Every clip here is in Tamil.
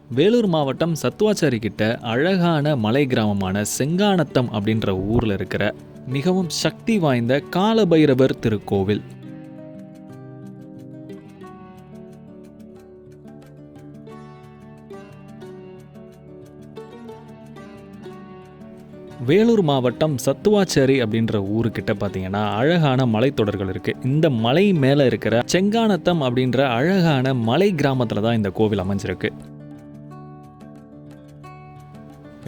வேலூர் மாவட்டம் சத்துவாச்சாரி கிட்ட அழகான மலை கிராமமான செங்கானத்தம் அப்படின்ற ஊர்ல இருக்கிற மிகவும் சக்தி வாய்ந்த காலபைரவர் திருக்கோவில். வேலூர் மாவட்டம் சத்துவாச்சேரி அப்படின்ற ஊருக்கிட்ட பார்த்தீங்கன்னா அழகான மலைத்தொடர்கள் இருக்குது. இந்த மலை மேலே இருக்கிற செங்கானத்தம் அப்படின்ற அழகான மலை கிராமத்தில் தான் இந்த கோவில் அமைஞ்சிருக்கு.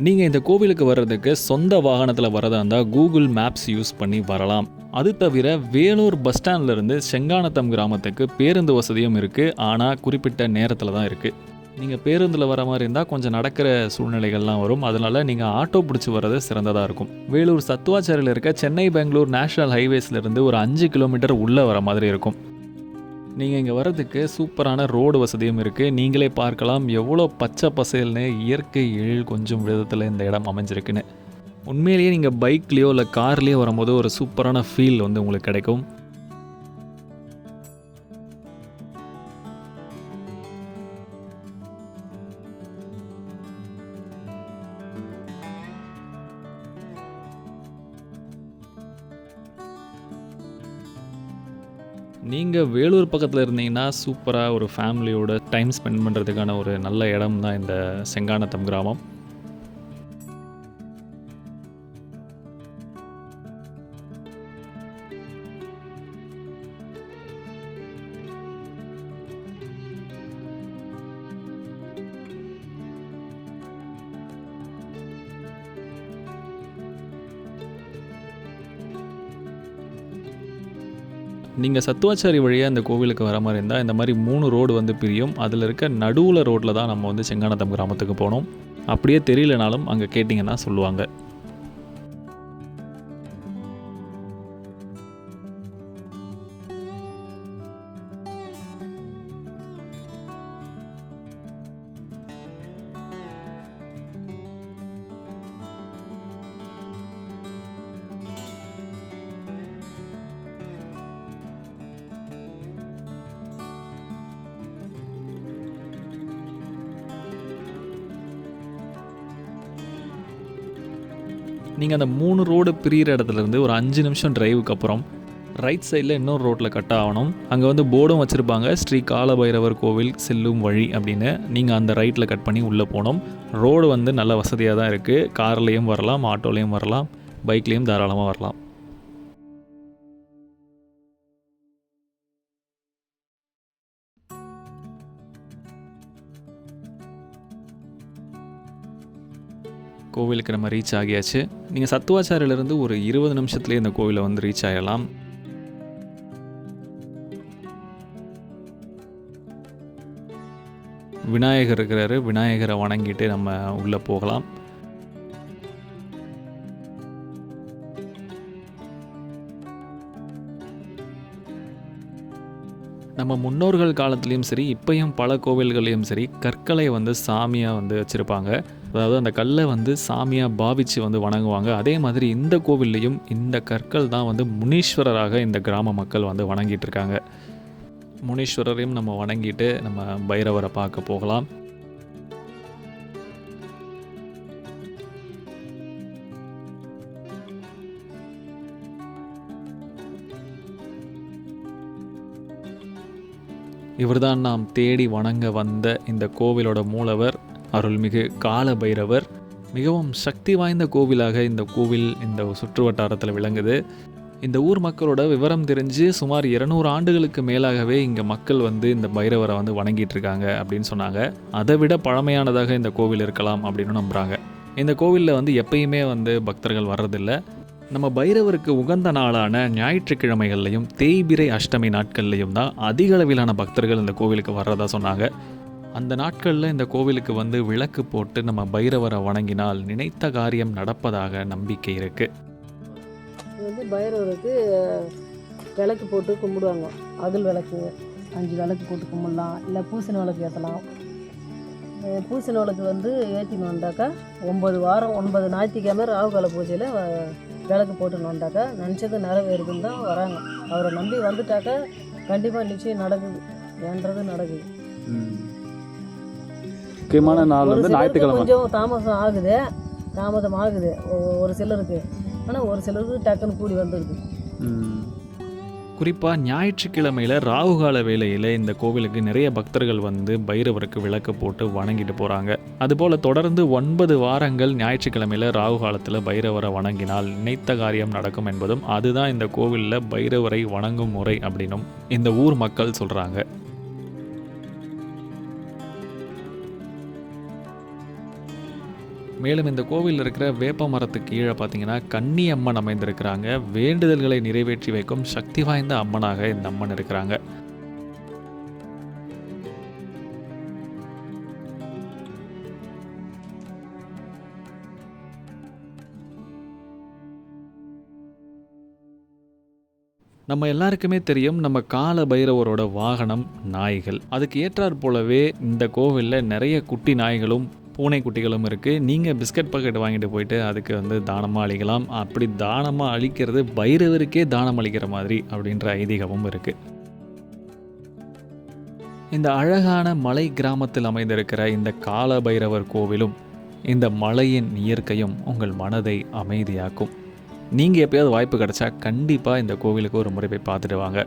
நீங்கள் இந்த கோவிலுக்கு வர்றதுக்கு சொந்த வாகனத்தில் வரதா இருந்தால் கூகுள் மேப்ஸ் யூஸ் பண்ணி வரலாம். அது தவிர வேலூர் பஸ் ஸ்டாண்ட்லேருந்து செங்கானத்தம் கிராமத்துக்கு பேருந்து வசதியும் இருக்குது. ஆனால் குறிப்பிட்ட நேரத்தில் தான் இருக்குது. நீங்கள் பேருந்தில் வர மாதிரி இருந்தால் கொஞ்சம் நடக்கிற சூழ்நிலைகள்லாம் வரும். அதனால் நீங்கள் ஆட்டோ பிடிச்சி வர்றது சிறந்ததாக இருக்கும். வேலூர் சத்துவாச்சாரியில் இருக்க சென்னை பெங்களூர் நேஷனல் ஹைவேஸ்லேருந்து ஒரு 5 கிலோமீட்டர் உள்ளே வர மாதிரி இருக்கும். நீங்கள் இங்கே வர்றதுக்கு சூப்பரான ரோடு வசதியும் இருக்குது. நீங்களே பார்க்கலாம் எவ்வளோ பச்சை பசேல்னு இயற்கை எழில் கொஞ்சம் விதத்தில் இந்த இடம் அமைஞ்சிருக்குன்னு. உண்மையிலேயே நீங்கள் பைக்லேயோ இல்லை கார்லேயோ வரும்போது ஒரு சூப்பரான ஃபீல் வந்து உங்களுக்கு கிடைக்கும். நீங்கள் வேலூர் பக்கத்தில் இருந்தீங்கன்னா சூப்பராக ஒரு ஃபேமிலியோட டைம் ஸ்பெண்ட் பண்ணுறதுக்கான ஒரு நல்ல இடம் தான் இந்த செங்கானத்தம் கிராமம். நீங்கள் சத்துவாச்சாரி வழியாக இந்த கோவிலுக்கு வர மாதிரி இருந்தால் இந்த மாதிரி 3 ரோடு வந்து பிரியும். அதில் இருக்க நடுவில் ரோட்டில் தான் நம்ம வந்து செங்கானத்தம் கிராமத்துக்கு போகணும். அப்படியே தெரியலனாலும் அங்கே கேட்டிங்கன்னா சொல்லுவாங்க. நீங்கள் அந்த 3 ரோடு பிரிகிற இடத்துலேருந்து ஒரு 5 நிமிஷம் டிரைவுக்கு அப்புறம் ரைட் சைடில் இன்னொரு ரோட்டில் கட் ஆகணும். அங்கே வந்து போர்டும் வச்சுருப்பாங்க, ஸ்ரீ காலபைரவர் கோவில் செல்லும் வழி அப்படின்னு. நீங்கள் அந்த ரைட்டில் கட் பண்ணி உள்ளே போகணும். ரோடு வந்து நல்ல வசதியாக தான் இருக்குது. கார்லேயும் வரலாம், ஆட்டோலேயும் வரலாம், பைக்லேயும் தாராளமாக வரலாம். கோவிலுக்கு நம்ம ரீச் ஆகியாச்சு. நீங்கள் சத்துவாச்சாரியிலேருந்து ஒரு 20 நிமிஷத்துலேயே இந்த கோவிலை வந்து ரீச் ஆகலாம். விநாயகர் இருக்கிறாரு. விநாயகரை வணங்கிட்டு நம்ம உள்ளே போகலாம். நம்ம முன்னோர்கள் காலத்துலேயும் சரி, இப்போயும் பல கோவில்கள்லையும் சரி, கற்களை வந்து சாமியாக வந்து வச்சுருப்பாங்க. அதாவது அந்த கல்லை வந்து சாமியாக பாவித்து வந்து வணங்குவாங்க. அதே மாதிரி இந்த கோவில்லையும் இந்த கற்கள் தான் வந்து முனீஸ்வரராக இந்த கிராம மக்கள் வந்து வணங்கிட்டு இருக்காங்க. முனீஸ்வரரையும் நம்ம வணங்கிட்டு நம்ம பைரவரை பார்க்க போகலாம். இவர்தான் நாம் தேடி வணங்க வந்த இந்த கோவிலோட மூலவர் அருள்மிகு காலபைரவர். மிகவும் சக்தி வாய்ந்த கோவிலாக இந்த கோவில் இந்த சுற்று வட்டாரத்தில் விளங்குது. இந்த ஊர் மக்களோட விவரம் தெரிஞ்சு சுமார் 200 ஆண்டுகளுக்கு மேலாகவே இங்கே மக்கள் வந்து இந்த பைரவரை வந்து வணங்கிட்டு இருக்காங்க அப்படின்னு சொன்னாங்க. அதை விட பழமையானதாக இந்த கோவில் இருக்கலாம் அப்படின்னு நம்புகிறாங்க. இந்த கோவிலில் வந்து எப்பயுமே வந்து பக்தர்கள் வர்றதில்லை. நம்ம பைரவருக்கு உகந்த நாளான ஞாயிற்றுக்கிழமைகள்லையும் தேய்பிரை அஷ்டமி நாட்கள்லையும் தான் அதிக அளவிலான பக்தர்கள் இந்த கோவிலுக்கு வர்றதா சொன்னாங்க. அந்த நாட்களில் இந்த கோவிலுக்கு வந்து விளக்கு போட்டு நம்ம பைரவரை வணங்கினால் நினைத்த காரியம் நடப்பதாக நம்பிக்கை இருக்குது. இது வந்து பைரவருக்கு விளக்கு போட்டு கும்பிடுவாங்க. அகல் விளக்கு 5 விளக்கு போட்டு கும்பிடலாம், இல்லை பூசணி விளக்கு ஏற்றலாம். பூசணி விளக்கு வந்து ஏற்றின்னு வந்தாக்கா 9 வாரம் 9 ஞாயிற்றுக்கிழமை ராகுகால பூஜையில் விளக்கு போட்டுன்னு வந்தாக்கா நினச்சது நிறைவேறுதுன்னு தான் வராங்க. அவரை நம்பி வந்துட்டாக்கா கண்டிப்பாக நிச்சயம் நடக்குது, வேண்டது நடக்குது. முக்கியமான நாள் ஒரு வந்து சிலருக்கு ஞாயிற்றுக்கிழமை. கொஞ்சம் தாமதம் ஆகுது ஒரு சிலருக்கு. ஆனால் ஒரு சிலருக்கு டக்குன்னு கூடி வந்துடுது. குறிப்பாக ஞாயிற்றுக்கிழமையில் ராகுகால வேளையில் இந்த கோவிலுக்கு நிறைய பக்தர்கள் வந்து பைரவருக்கு விளக்கு போட்டு வணங்கிட்டு போகிறாங்க. அதுபோல் தொடர்ந்து 9 வாரங்கள் ஞாயிற்றுக்கிழமையில் ராகு காலத்தில் பைரவரை வணங்கினால் நினைத்த காரியம் நடக்கும் என்பதும் அதுதான் இந்த கோவிலில் பைரவரை வணங்கும் முறை அப்படின்னும் இந்த ஊர் மக்கள் சொல்கிறாங்க. மேலும் இந்த கோவிலில் இருக்கிற வேப்ப மரத்துக்கு கீழே பார்த்தீங்கன்னா கன்னி அம்மன் அமைந்திருக்கிறாங்க. வேண்டுதல்களை நிறைவேற்றி வைக்கும் சக்தி வாய்ந்த அம்மனாக இந்த அம்மன் இருக்கிறாங்க. நம்ம எல்லாருக்குமே தெரியும், நம்ம கால பைரவரோட வாகனம் நாய்கள். அதுக்கு ஏற்றாற் போலவே இந்த கோவிலில் நிறைய குட்டி நாய்களும் பூனை குட்டிகளும் இருக்குது. நீங்கள் பிஸ்கட் பாக்கெட் வாங்கிட்டு போயிட்டு அதுக்கு வந்து தானமாக அளிக்கலாம். அப்படி தானமாக அளிக்கிறது பைரவருக்கே தானம் அளிக்கிற மாதிரி அப்படின்ற ஐதீகமும் இருக்குது. இந்த அழகான மலை கிராமத்தில் அமைந்திருக்கிற இந்த கால பைரவர் கோவிலும் இந்த மலையின் இயற்கையும் உங்கள் மனதை அமைதியாக்கும். நீங்கள் எப்போயாவது வாய்ப்பு கிடைச்சா கண்டிப்பாக இந்த கோவிலுக்கு ஒரு முறை போய் பார்த்துட்டு வாங்க.